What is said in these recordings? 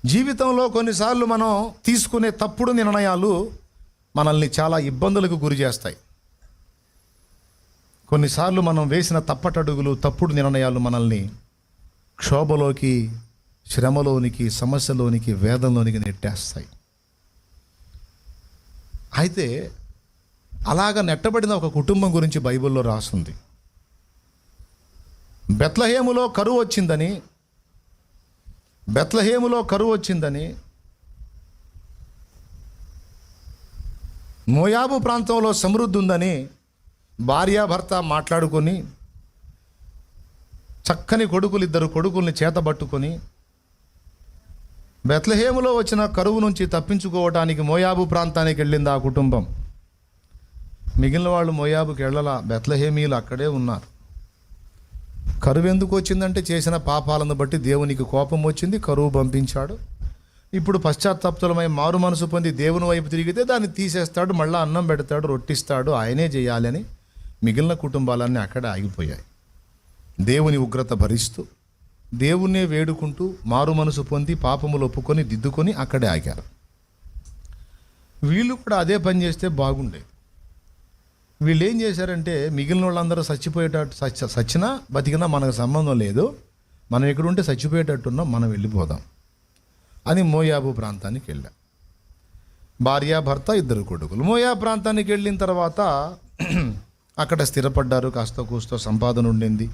జీవితంలో కొన్నిసార్లు మనం తీసుకునే తప్పుడు నిర్ణయాలు మనల్ని చాలా ఇబ్బందులకు గురి చేస్తాయి. కొన్నిసార్లు మనం వేసిన తప్పటడుగులు, తప్పుడు నిర్ణయాలు మనల్ని క్షోభలోకి, శ్రమలోనికి, సమస్యలోనికి, వేదనలోనికి నెట్టేస్తాయి. అయితే అలాగ నెట్టబడిన ఒక కుటుంబం గురించి బైబిల్లో రాస్తుంది. బెత్లెహేములో కరువు వచ్చిందని మోయాబు ప్రాంతంలో సమృద్ధి ఉందని భార్యాభర్త మాట్లాడుకొని చక్కని ఇద్దరు కొడుకుల్ని చేతబట్టుకొని బెత్లెహేములో వచ్చిన కరువు నుంచి తప్పించుకోవటానికి మోయాబు ప్రాంతానికి వెళ్ళింది ఆ కుటుంబం. మిగిలిన వాళ్ళు మోయాబుకి వెళ్ళలా, బెత్లెహేమీలు అక్కడే ఉన్నారు. కరువు ఎందుకు వచ్చిందంటే చేసిన పాపాలను బట్టి దేవునికి కోపం వచ్చింది, కరువు పంపించాడు. ఇప్పుడు పశ్చాత్తాపతులమై మారు మనసు పొంది దేవుని వైపు తిరిగితే దాన్ని తీసేస్తాడు, మళ్ళీ అన్నం పెడతాడు, రొట్టిస్తాడు, ఆయనే చేయాలని మిగిలిన కుటుంబాలన్నీ అక్కడే ఆగిపోయాయి. దేవుని ఉగ్రత భరిస్తూ, దేవుణ్ణే వేడుకుంటూ, మారు మనసు పొంది పాపములు ఒప్పుకొని దిద్దుకొని అక్కడే ఆగారు. వీళ్ళు కూడా అదే పని చేస్తే బాగుండేది. వీళ్ళు ఏం చేశారంటే, మిగిలిన వాళ్ళందరూ చచ్చినా బతికినా మనకు సంబంధం లేదు, మనం ఎక్కడుంటే చచ్చిపోయేటట్టున్నాం, మనం వెళ్ళిపోదాం అని మోయాబు ప్రాంతానికి వెళ్ళాం. భార్యాభర్త, ఇద్దరు కొడుకులు. మోయాబు ప్రాంతానికి వెళ్ళిన తర్వాత అక్కడ స్థిరపడ్డారు. కాస్త కూస్తో సంపాదన ఉండింది,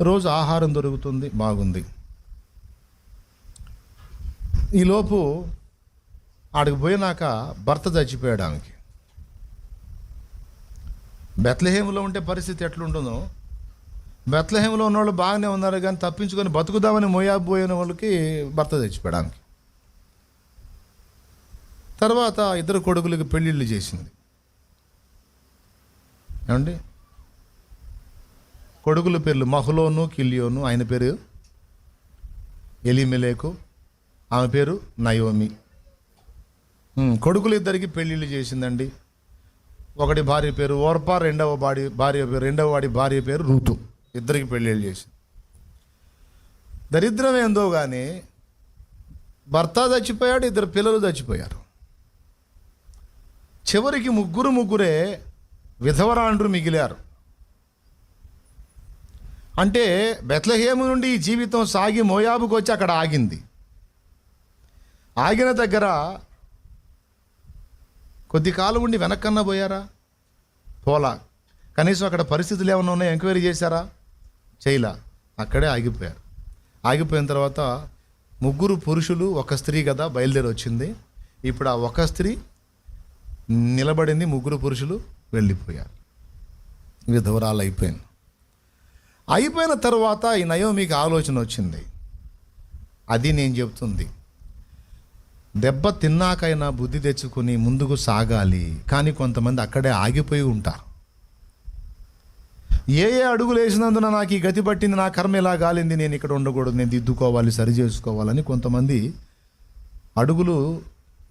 రోజు ఆహారం దొరుకుతుంది, బాగుంది. ఈలోపు ఆడికి పోయినాక భర్త చచ్చిపోయాడు ఆమెకి. బెత్లెహేములో ఉంటే పరిస్థితి ఎట్లుంటుందో, బెత్లెహేములో ఉన్నవాళ్ళు బాగానే ఉన్నారు, కానీ తప్పించుకొని బతుకుదామని మోయాబు పోయిన వాళ్ళకి భర్త చచ్చిపోయాడు ఆమెకి. తర్వాత ఇద్దరు కొడుకులకి పెళ్ళిళ్ళు చేసింది. ఏమండి, కొడుకుల పేర్లు మహ్లోను, కిల్యోను. ఆయన పేరు ఎలీమెలెకు, ఆమె పేరు నయోమి. కొడుకులు ఇద్దరికి పెళ్ళిళ్ళు చేసిందండి. ఒకటి భార్య పేరు ఓర్పా, రెండవ వాడి భార్య పేరు రూతు. ఇద్దరికి పెళ్ళిళ్ళు చేసింది. దరిద్రం ఏందో కానీ భర్త చచ్చిపోయాడు, ఇద్దరు పిల్లలు చచ్చిపోయారు. చివరికి ముగ్గురే విధవరాండ్రు మిగిలారు. అంటే బెత్లెహేము నుండి ఈ జీవితం సాగి మోయాబుకు వచ్చి అక్కడ ఆగింది. ఆగిన దగ్గర కొద్ది కాలం ఉండి వెనక్కన్నా పోయారా? పోలా. కనీసం అక్కడ పరిస్థితులు ఏమైనా ఉన్నాయో ఎంక్వైరీ చేశారా? చేయలా. అక్కడే ఆగిపోయారు. ఆగిపోయిన తర్వాత ముగ్గురు పురుషులు, ఒక స్త్రీ కదా బయలుదేరి వచ్చింది. ఇప్పుడు ఆ ఒక స్త్రీ నిలబడింది, ముగ్గురు పురుషులు వెళ్ళిపోయారు. విధవరాలు అయిపోయింది. అయిపోయిన తర్వాత ఈ నయోమికి ఆలోచన వచ్చింది. అది నేను చెప్తుంది, దెబ్బ తిన్నాకైనా బుద్ధి తెచ్చుకొని ముందుకు సాగాలి. కానీ కొంతమంది అక్కడే ఆగిపోయి ఉంటారు. ఏ అడుగులు వేసినందున నాకు ఈ గతి పట్టింది, నా కర్మ ఇలా గాలింది, నేను ఇక్కడ ఉండకూడదు, నేను దిద్దుకోవాలి, సరి చేసుకోవాలని కొంతమంది అడుగులు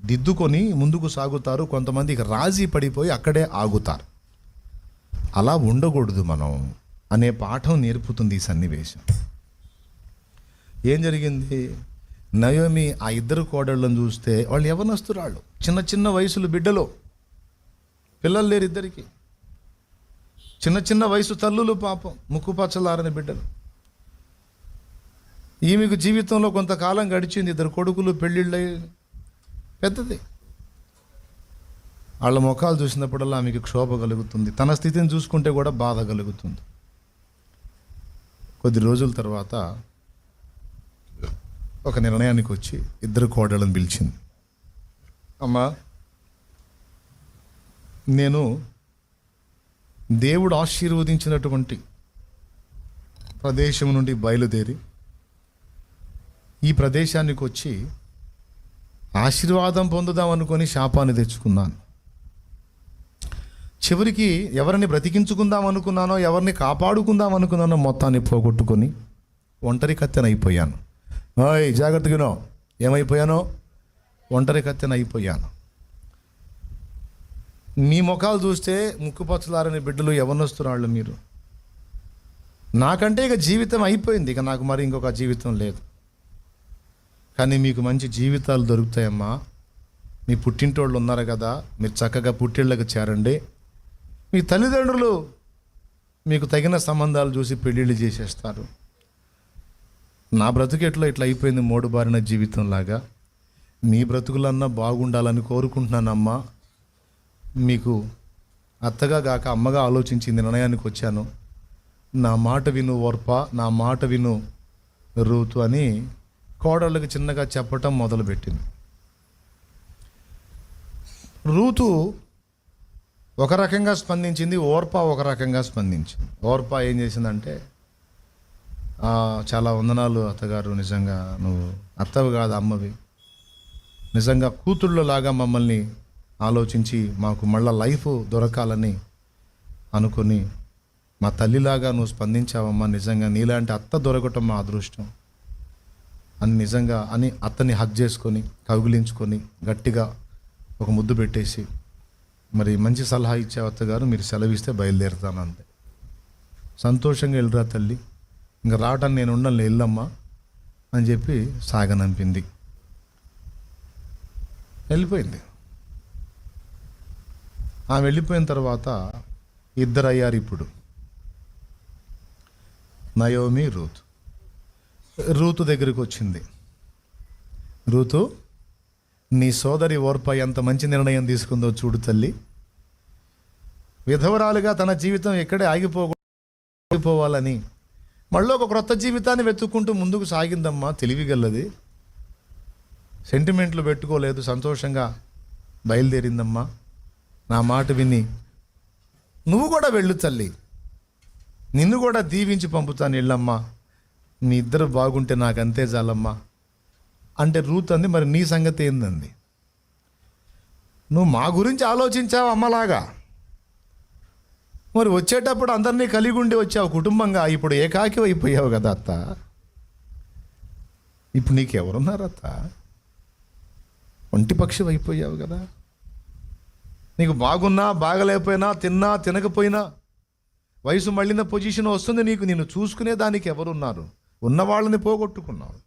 దిద్దుకొని ముందుకు సాగుతారు. కొంతమంది రాజీ పడిపోయి అక్కడే ఆగుతారు. అలా ఉండకూడదు మనం అనే పాఠం నేర్పుతుంది ఈ సన్నివేశం. ఏం జరిగింది? నయోమి ఆ ఇద్దరు కోడళ్ళను చూస్తే వాళ్ళు యవ్వనస్తురాళ్ళు, చిన్న వయసులు, బిడ్డలు, పిల్లలు లేరు ఇద్దరికి. చిన్న వయసు తల్లులు, పాపం ముక్కు పచ్చలారని బిడ్డలు. ఈమెకు జీవితంలో కొంతకాలం గడిచింది, ఇద్దరు కొడుకులు, పెళ్ళిళ్ళై పెద్దది. వాళ్ళ ముఖాలు చూసినప్పుడల్లా ఆమెకు క్షోభ కలుగుతుంది, తన స్థితిని చూసుకుంటే కూడా బాధ కలుగుతుంది. కొద్ది రోజుల తర్వాత ఒక నిర్ణయానికి వచ్చి ఇద్దరు కోడళ్ళని పిలిచింది. అమ్మా, నేను దేవుడు ఆశీర్వదించినటువంటి ప్రదేశం నుండి బయలుదేరి ఈ ప్రదేశానికి వచ్చి ఆశీర్వాదం పొందుదాం అనుకొని శాపాన్ని తెచ్చుకున్నాను. చివరికి ఎవరిని బ్రతికించుకుందాం అనుకున్నానో, ఎవరిని కాపాడుకుందాం అనుకున్నానో మొత్తాన్ని పోగొట్టుకొని ఒంటరి కత్తెనైపోయాను. జాగ్రత్తగా ఏమైపోయానో, ఒంటరి కత్తెనైపోయాను. మీ ముఖాలు చూస్తే ముక్కుపచ్చలారని బిడ్డలు, యవ్వనస్తురాళ్ళు మీరు. నాకంటే ఇక జీవితం అయిపోయింది, ఇక నాకు మరి ఇంకొక జీవితం లేదు. కానీ మీకు మంచి జీవితాలు దొరుకుతాయమ్మా. మీ పుట్టింటోళ్ళు ఉన్నారు కదా, మీరు చక్కగా పుట్టిళ్ళకి చేరండి. మీ తల్లిదండ్రులు మీకు తగిన సంబంధాలు చూసి పెళ్ళిళ్ళు చేసేస్తారు. నా బ్రతుకు ఇట్లా అయిపోయింది, మోడుబారిన జీవితంలాగా. మీ బ్రతుకులన్నా బాగుండాలని కోరుకుంటున్నానమ్మా. మీకు అత్తగా కాక అమ్మగా ఆలోచించి నిర్ణయానికి వచ్చాను. నా మాట విను ఓర్ప, నా మాట విను రూతు అని కోడళ్ళకి చిన్నగా చెప్పటం మొదలుపెట్టింది. రూతు ఒక రకంగా స్పందించింది, ఓర్ప ఒక రకంగా స్పందించింది. ఓర్ప ఏం చేసిందంటే, చాలా వందనాలు అత్తగారు, నిజంగా నువ్వు అత్తవి కాదు అమ్మవి, నిజంగా కూతుళ్ళలాగా మమ్మల్ని ఆలోచించి మాకు మళ్ళా లైఫ్ దొరకాలని అనుకుని మా తల్లిలాగా నువ్వు స్పందించావమ్మా. నిజంగా నీలాంటి అత్త దొరకటం మా అదృష్టం అని నిజంగా అని అత్తని హగ్ చేసుకొని కౌగిలించుకొని గట్టిగా ఒక ముద్దు పెట్టేసి, మరి మంచి సలహా ఇచ్చే అత్తగారు, మీరు సెలవిస్తే బయలుదేరుతాను అంతే. సంతోషంగా వెళ్ళరా తల్లి, ఇంకా రావటాన్ని నేను ఉండను, వెళ్ళమ్మా అని చెప్పి సాగనంపింది. వెళ్ళిపోయింది. ఆమె వెళ్ళిపోయిన తర్వాత ఇద్దరు అయ్యారు. ఇప్పుడు నయోమి రూతు దగ్గరికి వచ్చింది. రూతు, నీ సోదరి ఓర్ప ఎంత మంచి నిర్ణయం తీసుకుందో చూడు తల్లి. విధవరాలుగా తన జీవితం ఎక్కడే ఆగిపోవాలని మళ్ళీ ఒక క్రొత్త జీవితాన్ని వెతుక్కుంటూ ముందుకు సాగిందమ్మా. తెలివిగలది, సెంటిమెంట్లు పెట్టుకోలేదు, సంతోషంగా బయలుదేరిందమ్మా. నా మాట విని నువ్వు కూడా వెళ్ళు తల్లి, నిన్ను కూడా దీవించి పంపుతాను, వెళ్ళమ్మా. మీ ఇద్దరు బాగుంటే నాకు అంతే చాలమ్మా అంటే రూత్ అంది, మరి నీ సంగతి ఏందంది? నువ్వు మా గురించి ఆలోచించావు అమ్మలాగా, మరి వచ్చేటప్పుడు అందరినీ కలిగి ఉండి వచ్చావు కుటుంబంగా, ఇప్పుడు ఏకాకి అయిపోయావు కదా అత్త. ఇప్పుడు నీకెవరున్నారు అత్త? ఒంటి పక్షి అయిపోయావు కదా. నీకు బాగున్నా బాగలేకపోయినా, తిన్నా తినకపోయినా, వయసు మళ్ళిన పొజిషన్ వస్తుంది నీకు. నిన్ను చూసుకునే దానికి ఎవరున్నారు? ఉన్న వాళ్ళని పోగొట్టుకున్నావు.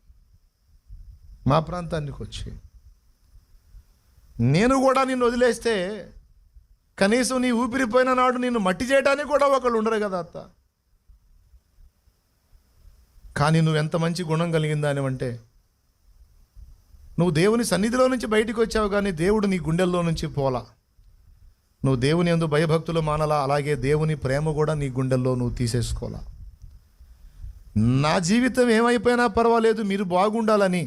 మా ప్రాంతానికి వచ్చి నేను కూడా నిన్ను వదిలేస్తే కనీసం నీ ఊపిరిపోయిన నాడు నిన్ను మట్టి చేయడానికి కూడా ఒకళ్ళు ఉండరు కదా అత్త. కానీ నువ్వు ఎంత మంచి గుణం కలిగిందాని అంటే, నువ్వు దేవుని సన్నిధిలో నుంచి బయటికి వచ్చావు, కానీ దేవుడు నీ గుండెల్లో నుంచి పోలా. నువ్వు దేవుని యందు భయభక్తులు మానలా, అలాగే దేవుని ప్రేమ కూడా నీ గుండెల్లో నువ్వు తీసేసుకోవాలా. నా జీవితం ఏమైపోయినా పర్వాలేదు, మీరు బాగుండాలని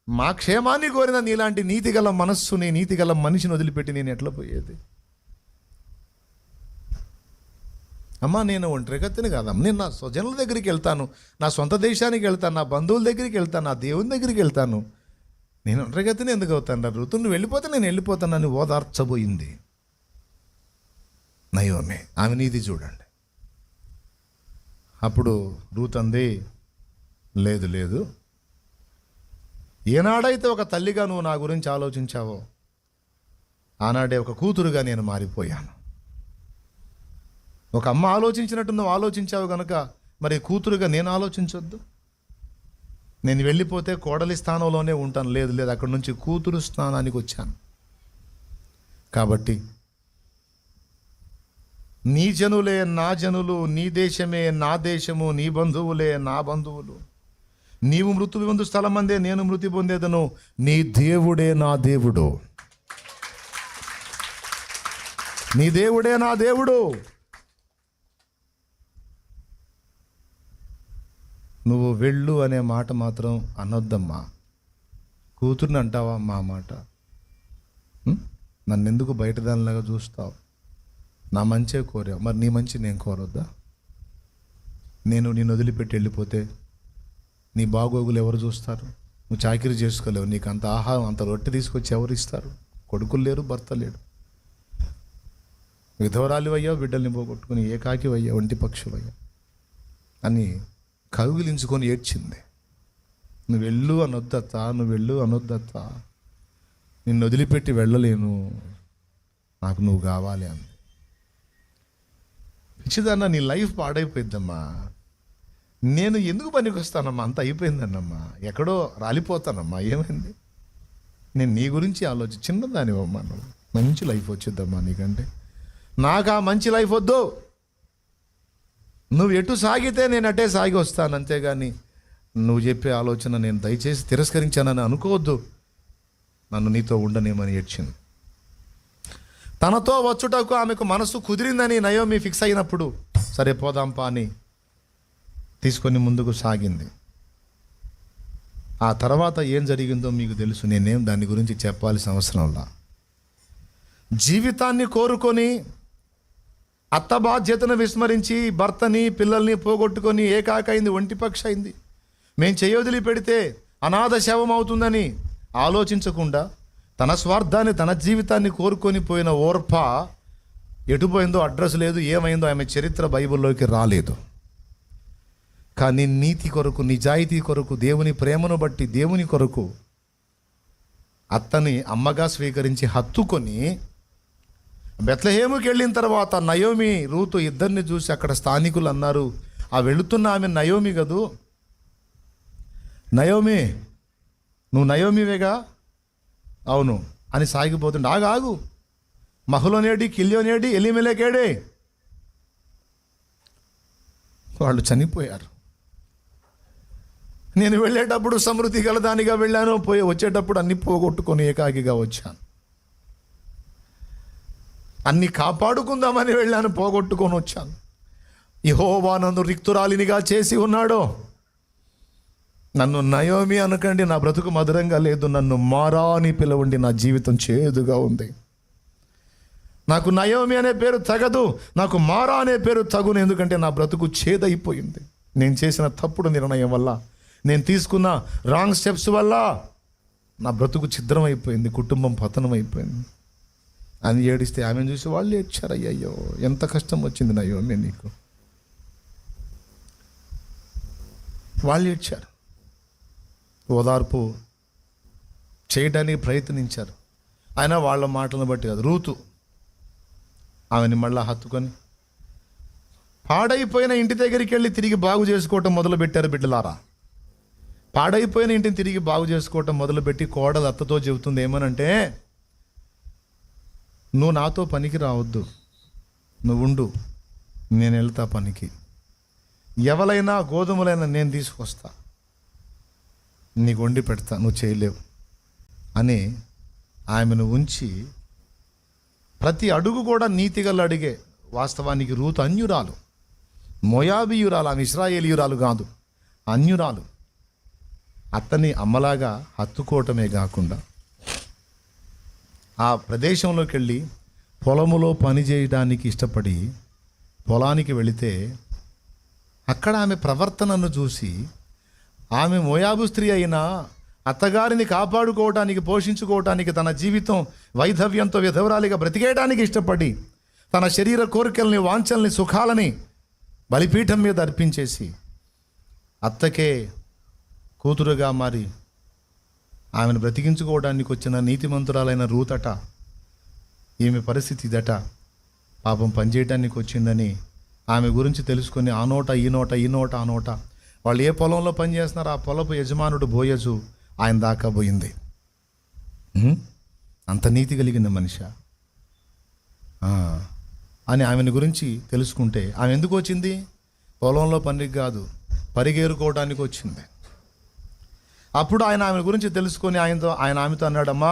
మా క్షేమాన్ని కోరిన నీలాంటి నీతిగల మనస్సుని, నీతిగల మనిషిని వదిలిపెట్టి నేను ఎట్లా పోయేది? అమ్మా, నేను ఒంటరిగతిని కాదమ్మ, నేను నా స్వజనుల దగ్గరికి వెళ్తాను, నా సొంత దేశానికి వెళ్తాను, నా బంధువుల దగ్గరికి వెళ్తాను, నా దేవుని దగ్గరికి వెళ్తాను. నేను ఒంటరిగతిని ఎందుకు అవుతాను? ఋతు నువ్వు వెళ్ళిపోతే నేను వెళ్ళిపోతానని ఓదార్చబోయింది నయోమి. ఆమె నీతి చూడండి. అప్పుడు రూత్ అంది, లేదు, ఏనాడైతే ఒక తల్లిగా నువ్వు నా గురించి ఆలోచించావో ఆనాడే ఒక కూతురుగా నేను మారిపోయాను. ఒక అమ్మ ఆలోచించినట్టు నువ్వు ఆలోచించావు కనుక మరి కూతురుగా నేను ఆలోచించొద్దు? నేను వెళ్ళిపోతే కోడలి స్థానంలోనే ఉంటాను. లేదు, అక్కడి నుంచి కూతురు స్థానానికి వచ్చాను. కాబట్టి నీ జనులే నా జనులు, నీ దేశమే నా దేశము, నీ బంధువులే నా బంధువులు. నీవు మృతి పొందు స్థలం అందే నేను మృతి పొందేదను, నీ దేవుడే నా దేవుడు, నీ దేవుడే నా దేవుడు. నువ్వు వెళ్ళు అనే మాట మాత్రం అనొద్దమ్మా. కూతుర్ని అంటావా మా మాట? నన్నెందుకు బయట దానిలాగా చూస్తావు? నా మంచే కోరావు, మరి నీ మంచి నేను కోరొద్దా? నేను నిన్ను వదిలిపెట్టి వెళ్ళిపోతే నీ బాగోగులు ఎవరు చూస్తారు? నువ్వు చాకిరీ చేసుకోలేవు, నీకు అంత ఆహారం అంత రొట్టె తీసుకొచ్చి ఎవరు ఇస్తారు? కొడుకులు లేరు, భర్త లేడు, విధవరాలు అయ్యావు, బిడ్డల్ని పోగొట్టుకుని ఏకాకి అయ్యా, ఒంటి పక్షులయ్యా అని కౌగిలించుకొని ఏడ్చింది. నువ్వు వెళ్ళు అనొద్దత్తా, నువ్వు వెళ్ళు అనొద్దత్తా, నిన్ను వదిలిపెట్టి వెళ్ళలేను, నాకు నువ్వు కావాలి అంది. పిచ్చిదన్నా, నీ లైఫ్ పాడైపోయిద్దమ్మా. నేను ఎందుకు పనికి వస్తానమ్మా, అంత అయిపోయిందన్నమ్మా, ఎక్కడో రాలిపోతానమ్మా, ఏమైంది? నేను నీ గురించి చిన్నదానివమ్మా, నువ్వు మంచి లైఫ్ వచ్చిద్దమ్మా నీకంటే. నాకు ఆ మంచి లైఫ్ వద్దు, నువ్వు ఎటు సాగితే నేను అటే సాగి వస్తాను, అంతేగాని నువ్వు చెప్పే ఆలోచన నేను దయచేసి తిరస్కరించానని అనుకోవద్దు, నన్ను నీతో ఉండనేమని ఏడ్చింది. తనతో వచ్చుటకు ఆమెకు మనసు కుదిరిందని నయోమి ఫిక్స్ అయినప్పుడు సరే పోదాంపా అని తీసుకొని ముందుకు సాగింది. ఆ తర్వాత ఏం జరిగిందో మీకు తెలుసు, నేనేం దాని గురించి చెప్పాల్సిన అవసరంలా. జీవితాన్ని కోరుకొని అత్త బాధ్యతను విస్మరించి భర్తని పిల్లల్ని పోగొట్టుకొని ఏకాకైంది, ఒంటిపక్ష అయింది. మేం చేయొదిలి పెడితే అనాథ శవం అవుతుందని ఆలోచించకుండా తన స్వార్థాన్ని తన జీవితాన్ని కోరుకొని పోయిన ఓర్ప ఎటుపోయిందో అడ్రస్ లేదు, ఏమైందో ఆమె చరిత్ర బైబిల్లోకి రాలేదు. కానీ నీతి కొరకు, నిజాయితీ కొరకు, దేవుని ప్రేమను బట్టి దేవుని కొరకు అత్తని అమ్మగా స్వీకరించి హత్తుకొని బెత్లెహేముకి వెళ్ళిన తర్వాత నయోమి రూతు ఇద్దరిని చూసి అక్కడ స్థానికులు అన్నారు, ఆ వెళుతున్న ఆమె నయోమి కదూ, నయోమి నువ్వు నయోమివేగా, అవును అని సాగిపోతుండే. ఆగు, మహలోనేడి, కిల్యోనేడి, ఎలిమెలకేడే, వాళ్ళు చనిపోయారు. నేను వెళ్ళేటప్పుడు సమృద్ధి గలదానిగా వెళ్ళాను, వచ్చేటప్పుడు అన్ని పోగొట్టుకొని ఏకాకిగా వచ్చాను. అన్ని కాపాడుకుందామని వెళ్ళాను, పోగొట్టుకొని వచ్చాను. యెహోవా నన్ను రిక్తురాలినిగా చేసి ఉన్నాడో. నన్ను నయోమి అనకండి, నా బ్రతుకు మధురంగా లేదు, నన్ను మారా అని పిలవండి, నా జీవితం చేదుగా ఉంది. నాకు నయోమి అనే పేరు తగదు, నాకు మారా అనే పేరు తగును, ఎందుకంటే నా బ్రతుకు చేదైపోయింది. నేను చేసిన తప్పుడు నిర్ణయం వల్ల, నేను తీసుకున్న రాంగ్ స్టెప్స్ వల్ల నా బ్రతుకు ఛిద్రం అయిపోయింది, కుటుంబం పతనం అయిపోయింది అని ఏడిస్తే ఆమెను చూసి వాళ్ళు ఏడ్చారు. అయ్యో ఎంత కష్టం వచ్చింది నయోమి నీకు, వాళ్ళు ఏడ్చారు. ఓదార్పు చేయడానికి ప్రయత్నించారు. అయినా వాళ్ళ మాటలను బట్టి కాదు, రూతు ఆమెని మళ్ళా హత్తుకొని పాడైపోయిన ఇంటి దగ్గరికి వెళ్ళి తిరిగి బాగు చేసుకోవటం మొదలుపెట్టారు. బిడ్డలారా, పాడైపోయిన ఇంటిని తిరిగి బాగు చేసుకోవటం మొదలుపెట్టి కోడలు అత్తతో చెబుతుంది ఏమనంటే, నువ్వు నాతో పనికి రావద్దు, నువ్వు ఉండు, నేను వెళ్తా పనికి, ఎవలైనా గోధుమలైనా నేను తీసుకొస్తా, నీకు వండి పెడతా, నువ్వు చేయలేవు అని ఆమెను ఉంచి ప్రతి అడుగు కూడా నీతిగల అడిగే. వాస్తవానికి రూతు అన్యురాలు, మోయాబీయురాలు, ఆమె ఇశ్రాయేలీయురాలు కాదు, అన్యురాలు. అత్తని అమ్మలాగా హత్తుకోవటమే కాకుండా ఆ ప్రదేశంలోకి వెళ్ళి పొలములో పని చేయడానికి ఇష్టపడి పొలానికి వెళితే అక్కడ ఆమె ప్రవర్తనను చూసి, ఆమె మోయాబు స్త్రీ అయినా అత్తగారిని కాపాడుకోవటానికి, పోషించుకోవటానికి, తన జీవితం వైధవ్యంతో విధవరాలిగా బ్రతికేయడానికి ఇష్టపడి తన శరీర కోరికల్ని, వాంఛల్ని, సుఖాలని బలిపీఠం మీద అర్పించేసి అత్తకే కూతురుగా మారి ఆమెను బ్రతికించుకోవడానికి వచ్చిన నీతిమంతురాలైన రూతట, ఈమె పరిస్థితి ఇదట, పాపం పనిచేయడానికి వచ్చిందని ఆమె గురించి తెలుసుకొని ఆ నోట ఈ నోట, ఈ నోట ఆ నోట, వాళ్ళు ఏ పొలంలో పనిచేస్తున్నారో ఆ పొలపు యజమానుడు బోయజు ఆయన దాకా పోయింది. అంత నీతి కలిగిన మనిషి అని ఆమెను గురించి తెలుసుకుంటే, ఆమె ఎందుకు వచ్చింది? పొలంలో పనికి కాదు, పరిగేరుకోవడానికి వచ్చింది. అప్పుడు ఆయన ఆమె గురించి తెలుసుకొని ఆయన ఆమెతో అన్నాడమ్మా,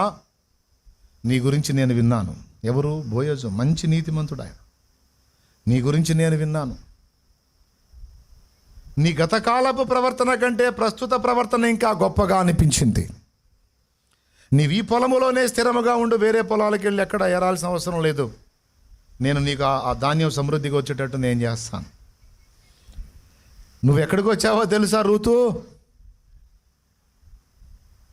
నీ గురించి నేను విన్నాను. ఎవరు? బోయజు, మంచి నీతిమంతుడు ఆయన. నీ గురించి నేను విన్నాను. నీ గతకాలపు ప్రవర్తన కంటే ప్రస్తుత ప్రవర్తన ఇంకా గొప్పగా అనిపించింది. నీవు ఈ పొలములోనే స్థిరముగా ఉండు, వేరే పొలాలకు వెళ్ళి ఎక్కడ ఏరాల్సిన అవసరం లేదు. నేను నీకు ఆ ధాన్యం సమృద్ధిగా వచ్చేటట్టు నేను చేస్తాను. నువ్వు ఎక్కడికి వచ్చావో తెలుసా రూతు?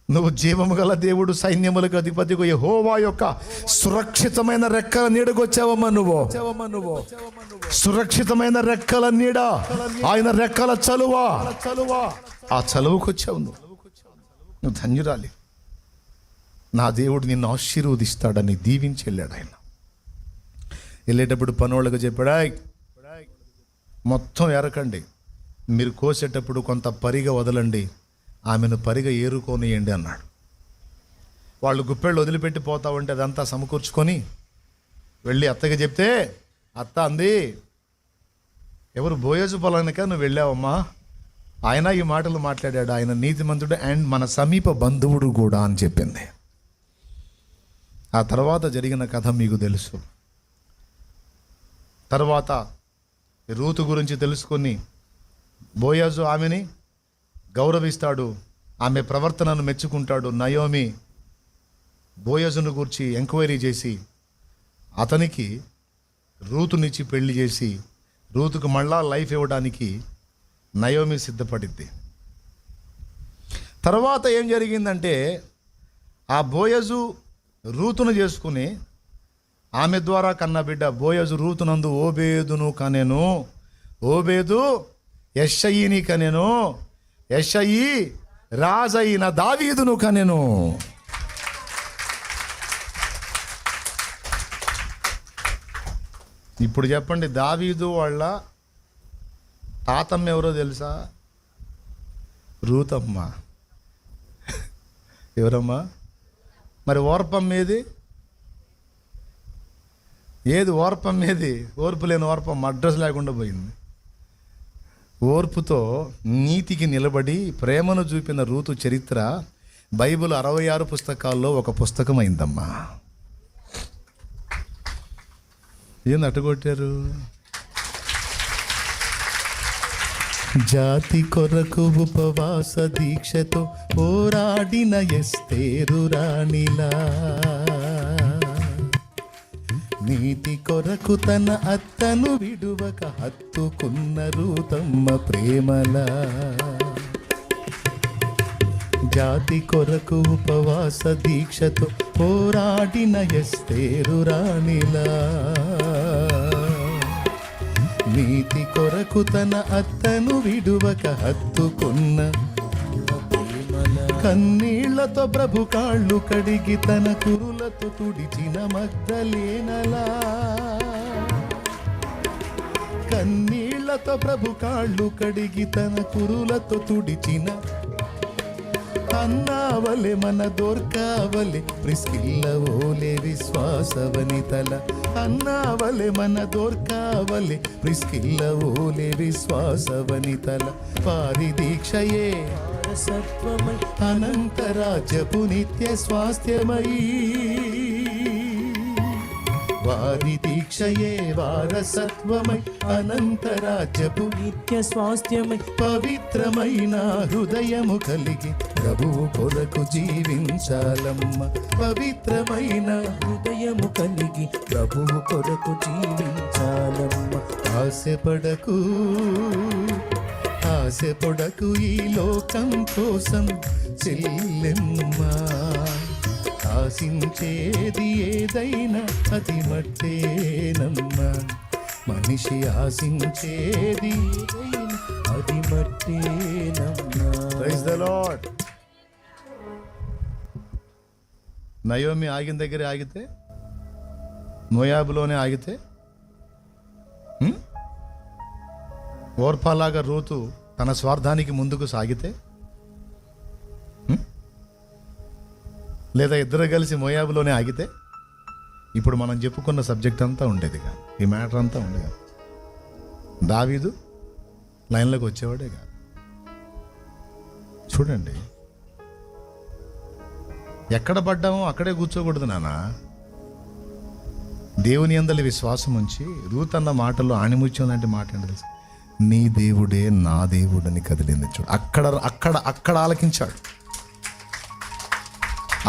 నువ్వు జీవము గల దేవుడు, సైన్యములకు అధిపతిగా యెహోవా యొక్క సురక్షితమైన రెక్కల నీడకు వచ్చావమ్మా. నువ్వు సురక్షితమైన రెక్కల నీడ, ఆయన రెక్కల చలువ, ఆ చలువకు వచ్చావు నువ్వు ధన్యురాలి. నా దేవుడు నిన్ను ఆశీర్వదిస్తాడని దీవించి వెళ్ళాడు. ఆయన వెళ్ళేటప్పుడు పనోళ్ళకు చెప్పాడా, మొత్తం ఎరకండి, మీరు కోసేటప్పుడు కొంత పరిగ వదలండి, ఆమెను పరిగ ఏరుకోనియండి అన్నాడు. వాళ్ళు గుప్పెళ్ళు వదిలిపెట్టి పోతా ఉంటే అదంతా సమకూర్చుకొని వెళ్ళి అత్తకి చెప్తే అత్త అంది, ఎవరు బోయజు పొలానిక నువ్వు వెళ్ళావమ్మా, ఆయన ఈ మాటలు మాట్లాడాడు, ఆయన నీతిమంతుడు అండ్ మన సమీప బంధువుడు కూడా అని చెప్పింది. ఆ తర్వాత జరిగిన కథ మీకు తెలుసు. తర్వాత రూతు గురించి తెలుసుకొని బోయజు ఆమెని గౌరవిస్తాడు, ఆమె ప్రవర్తనను మెచ్చుకుంటాడు. నయోమి బోయజును గురించి ఎంక్వైరీ చేసి అతనికి రూతునిచ్చి పెళ్లి చేసి రూతుకు మళ్ళా లైఫ్ ఇవ్వడానికి నయోమి సిద్ధపడిద్ది. తర్వాత ఏం జరిగిందంటే ఆ బోయజు రూతును చేసుకుని ఆమె ద్వారా కన్న బిడ్డ బోయజు రూతునందు ఓబేదును కనెను, ఓబేదు యెషయిని కనెను, యెషయి రాజైన దావీదును కనెను. ఇప్పుడు చెప్పండి, దావీదు వాళ్ళ తాతమ్మ ఎవరో తెలుసా? రూతమ్మ. ఎవరమ్మా? మరి ఓర్పమ్మ ఏది ఓర్పమ్మ ఏది? ఓర్పు లేని ఓర్పమ్మ అడ్రస్ లేకుండా పోయింది. ఓర్పుతో నీతికి నిలబడి ప్రేమను చూపిన రూతు చరిత్ర బైబిల్ 66 పుస్తకాల్లో ఒక పుస్తకం అయిందమ్మా. ఏంది అట్టుకొట్టారు? జాతి కొరకు ఉపవాస దీక్షతో పోరాడిన ఎస్తేరు రాణిలా, నీతి కొరకు తన అత్తను విడువక హత్తుకున్న రూతమ్మ ప్రేమలా, జాతి కొరకు ఉపవాస దీక్షతో పోరాడిన ఎస్తేరు రాణిలా, నీతి కొరకు తన అత్తను విడువక హత్తుకున్న కన్నీళ్లతో ప్రభు కాళ్ళు కడిగి తన కురులతో తుడిచిన మగ్దలేనలా, కన్నీళ్లతో ప్రభు కాళ్ళు కడిగి తన కురులతో తుడిచిన అన్నావలే మన దొర్కావలే ప్రిస్కిల్ల ఓలే విశ్వాసవనితల, అన్నావలే మన దొర్కావలే ప్రిస్కిల్ల ఓలే విశ్వాసవనితల, వారి దీక్షయే సత్వమై అనంతరాజ్యపు నిత్య స్వాస్థ్యమై, వారి దీక్షయే వారసత్వమై అనంతరాజ్యపు నిత్య స్వాస్థ్యమై, పవిత్రమైన హృదయము కలిగి ప్రభువు కొరకు జీవించాలమ్మ, పవిత్రమైన హృదయము కలిగి ప్రభువు కొరకు జీవించాలమ్మ. ఆశపడకు ఆశపడకు ఈ లోకం కోసం చెల్లెమ్మా, ఆశించేది ఏదైనా అది మట్టేనమ్మా, మనిషి ఆశించేది ఏదైనా అది మట్టేనమ్మా. Praise the lord. నయోమి ఆగిన దగ్గరే ఆగితే, మోయాబులోనే ఆగితే, ఓర్పాలాగా రూతు తన స్వార్థానికి ముందుకు సాగితే, లేదా ఇద్దరు కలిసి మోయాబులోనే ఆగితే ఇప్పుడు మనం చెప్పుకున్న సబ్జెక్ట్ అంతా ఉండేది కాదు, ఈ మ్యాటర్ అంతా ఉండేది కాదు. దావీదు లైన్లోకి వచ్చేవాడే కాదు. చూడండి, ఎక్కడ పడ్డామో అక్కడే కూర్చోకూడదు నాన్న. దేవుని యందలి విశ్వాసం ఉంచి రూత్ అన్న మాటల్లో ఆణిముత్యం లాంటి మాట ఏంటి తెలుసు? నీ దేవుడే నా దేవుడని కదిలింది. చూడు, అక్కడ అక్కడ అక్కడ ఆలకించాడు.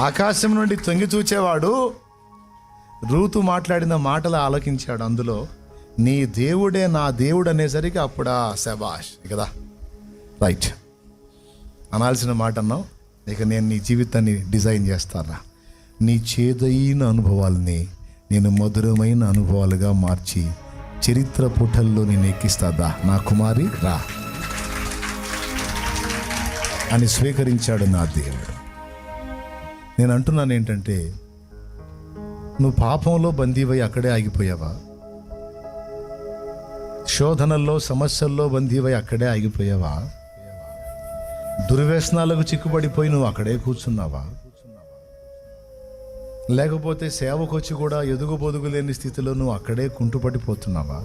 ఆకాశం నుండి తొంగి చూచేవాడు రూతు మాట్లాడిన మాటలు ఆలకించాడు. అందులో నీ దేవుడే నా దేవుడు అనేసరికి అప్పుడా శబాష్ కదా, రైట్ అనాల్సిన మాట అన్నావు. ఇక నేను నీ జీవితాన్ని డిజైన్ చేస్తారా, నీ చేదైన అనుభవాల్ని నేను మధురమైన అనుభవాలుగా మార్చి చరిత్ర పుటల్లో నేను ఎక్కిస్తాదా నా కుమారి రా అని స్వీకరించాడు నా దేవుడు. నేను అంటున్నాను ఏంటంటే, నువ్వు పాపంలో బందీవై అక్కడే ఆగిపోయావా? శోధనల్లో సమస్యల్లో బందీవై అక్కడే ఆగిపోయావా? దుర్వ్యసనాలకు చిక్కుపడిపోయి నువ్వు అక్కడే కూర్చున్నావా? లేకపోతే సేవకొచ్చి కూడా ఎదుగు బొదుగు లేని స్థితిలో నువ్వు అక్కడే కుంటుపడిపోతున్నావా?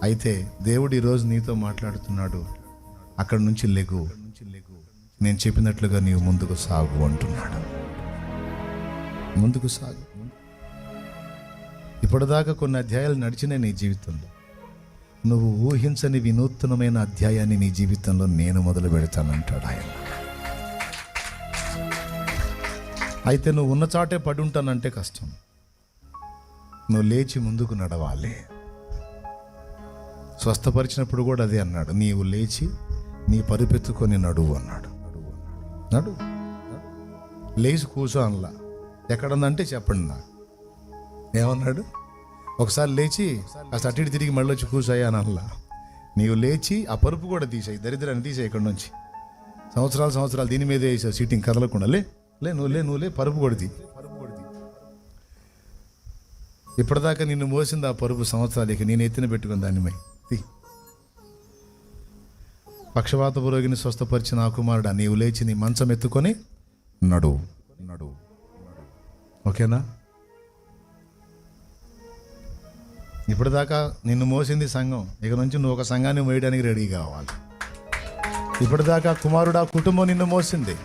అయితే దేవుడు ఈరోజు నీతో మాట్లాడుతున్నాడు. అక్కడి నుంచి లెగు, నేను చెప్పినట్లుగా నీవు ముందుకు సాగు అంటున్నాడు. ముందుకు సాగు. ఇప్పటిదాకా కొన్ని అధ్యాయాలు నడిచినాయి నీ జీవితంలో. నువ్వు ఊహించని వినూత్నమైన అధ్యాయాన్ని నీ జీవితంలో నేను మొదలు పెడతానంటాడు ఆయన. అయితే నువ్వు ఉన్న చాటే పడి ఉంటానంటే కష్టం. నువ్వు లేచి ముందుకు నడవాలి. స్వస్థపరిచినప్పుడు కూడా అదే అన్నాడు, నీవు లేచి నీ పరుపెత్తుకొని నడువు అన్నాడు. నడు లేచి కూర్చో అనలా. ఎక్కడుందంటే చెప్పండి నాకు. ఏమన్నాడు? ఒకసారి లేచి కాస్త అటు ఇటు తిరిగి మళ్ళీ వచ్చి కూర్చోయ్యా అని అనలా. నీవు లేచి ఆ పరుపు కూడా తీసేయి, దరిద్రాన్ని తీసేయి ఇక్కడి నుంచి. సంవత్సరాలు దీని మీదే వేసావు, సీటింగ్ కదలకుండా. నువ్వు లే పరుపు కొడిది. ఇప్పటిదాకా నిన్ను మోసింది ఆ పరుపు సంవత్సరాలు, ఇక నేను ఎత్తిన పెట్టుకుని దాన్ని మై పక్షవాత రోగిని స్వస్థపరిచిన ఆ కుమారుడా, నీవు లేచి నీ మంచం ఎత్తుకొని నడు. ఓకేనా? ఇప్పటిదాకా నిన్ను మోసింది సంఘం, ఇక నుంచి నువ్వు ఒక సంఘాన్ని మోయడానికి రెడీ కావాలి. ఇప్పటిదాకా కుమారుడా కుటుంబం నిన్ను మోసింది,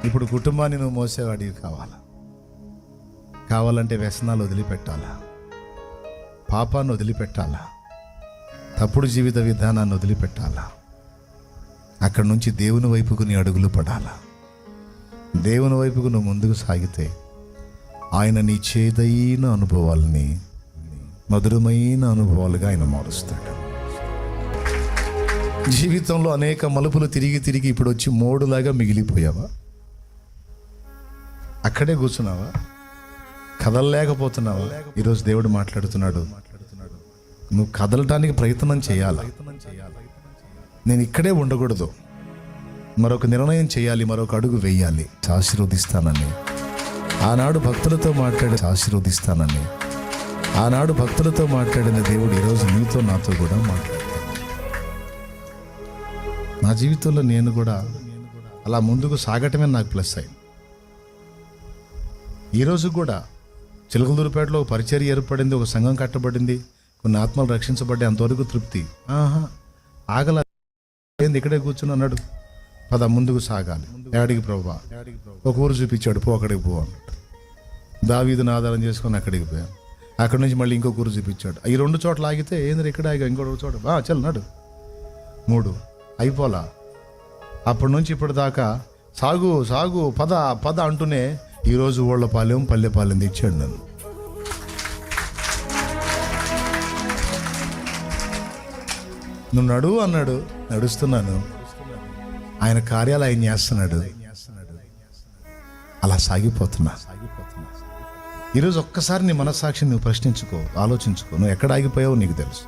ఇప్పుడు కుటుంబాన్ని నువ్వు మోసేవాడివి కావాలంటే వ్యసనాలు వదిలిపెట్టాలా, పాపాన్ని వదిలిపెట్టాలా, తప్పుడు జీవిత విధానాన్ని వదిలిపెట్టాలా. అక్కడి నుంచి దేవుని వైపుకు నీ అడుగులు పడాలా. దేవుని వైపుకు నువ్వు ముందుకు సాగితే ఆయన నీ చేదైన అనుభవాలని మధురమైన అనుభవాలుగా ఆయన మారుస్తాడు. జీవితంలో అనేక మలుపులు తిరిగి ఇప్పుడు వచ్చి మోడులాగా మిగిలిపోయావా? అక్కడే కూర్చున్నావా? కదలలేకపోతున్నావా? ఈరోజు దేవుడు మాట్లాడుతున్నాడు, నువ్వు కదలటానికి ప్రయత్నం చేయాలి. నేను ఇక్కడే ఉండకూడదు, మరొక నిర్ణయం చేయాలి, మరొక అడుగు వేయాలి. ఆశీర్వదిస్తానని ఆనాడు భక్తులతో మాట్లాడిన దేవుడు ఈరోజు నీతో నాతో కూడా మాట్లాడతాడు. నా జీవితంలో నేను కూడా అలా ముందుకు సాగటమే నాకు ప్లస్ అయింది. ఈరోజు కూడా చిలకలూరుపేటలో ఒక పరిచర్య ఏర్పడింది, ఒక సంఘం కట్టబడింది, కొన్ని ఆత్మలు రక్షించబడ్డాయి. అంతవరకు తృప్తి. ఆగల ఇక్కడే కూర్చుని అన్నాడు, పద ముందుకు సాగాలి. ఏడికి ప్రభువా? ఒక ఊరు చూపించాడు, పో అక్కడికి పో అన్నాడు. దావీదును ఆధారం చేసుకొని అక్కడికి పోయాను. అక్కడి నుంచి మళ్ళీ ఇంకొక ఊరు చూపించాడు. ఈ 2 చోట్ల ఆగితే ఏంది ఇక్కడ ఆగా, ఇంకో చోట చల్ నాడు 3 అయిపోలా. అప్పటి నుంచి ఇప్పటిదాకా సాగు పద అంటూనే ఈరోజు ఓళ్ళపాలెం పల్లెపాలెం తెచ్చాడు నన్ను. నువ్వు నడువు అన్నాడు, నడుస్తున్నాను. ఆయన కార్యాలు ఆయన చేస్తున్నాడు, అలా సాగిపోతున్నా. ఈరోజు ఒక్కసారి నీ మనస్సాక్షిని నువ్వు ప్రశ్నించుకో, ఆలోచించుకో. నువ్వు ఎక్కడ ఆగిపోయావో నీకు తెలుసు.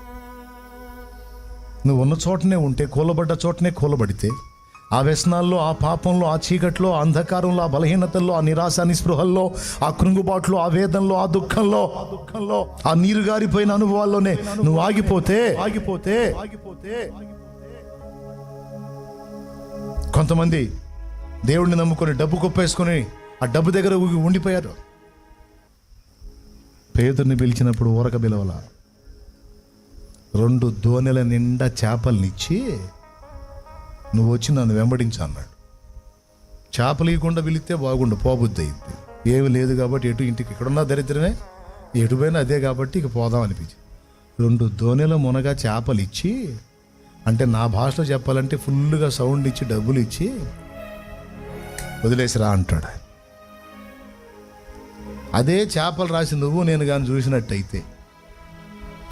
నువ్వు ఉన్న చోటనే ఉంటే, కూలబడ్డ చోటనే కూలబడితే, ఆ వ్యసనాల్లో, ఆ పాపంలో, ఆ చీకట్లో, ఆ అంధకారంలో, ఆ బలహీనతల్లో, ఆ నిరాశ నిస్పృహల్లో, ఆ కృంగుబాట్లో, ఆ వేదనలో, ఆ దుఃఖంలో, ఆ నీరు గారిపోయిన అనుభవాల్లోనే నువ్వు ఆగిపోతే కొంతమంది దేవుడిని నమ్ముకొని డబ్బు కుప్పేసుకొని ఆ డబ్బు దగ్గర ఉండిపోయారు. పేతుర్ని పిలిచినప్పుడు ఊరక పిలవల, 2 దోణెల నిండా చేపలనిచ్చి నువ్వు వచ్చి నన్ను వెంబడించు అన్నాడు. చేపలు ఇవ్వకుండా పిలిస్తే బాగుండు, పోబుద్ది అయింది. ఏమి లేదు కాబట్టి ఎటు ఇంటికి ఇక్కడున్న దరిద్రమే, ఎటు పోయినా అదే కాబట్టి ఇక పోదాం అనిపించి 2 దోణెల మునగా చేపలు ఇచ్చి, అంటే నా భాషలో చెప్పాలంటే ఫుల్గా సౌండ్ ఇచ్చి డబ్బులు ఇచ్చి వదిలేసిరా అంటాడు. అదే చేపలు రాసి నువ్వు నేను కానీ చూసినట్టయితే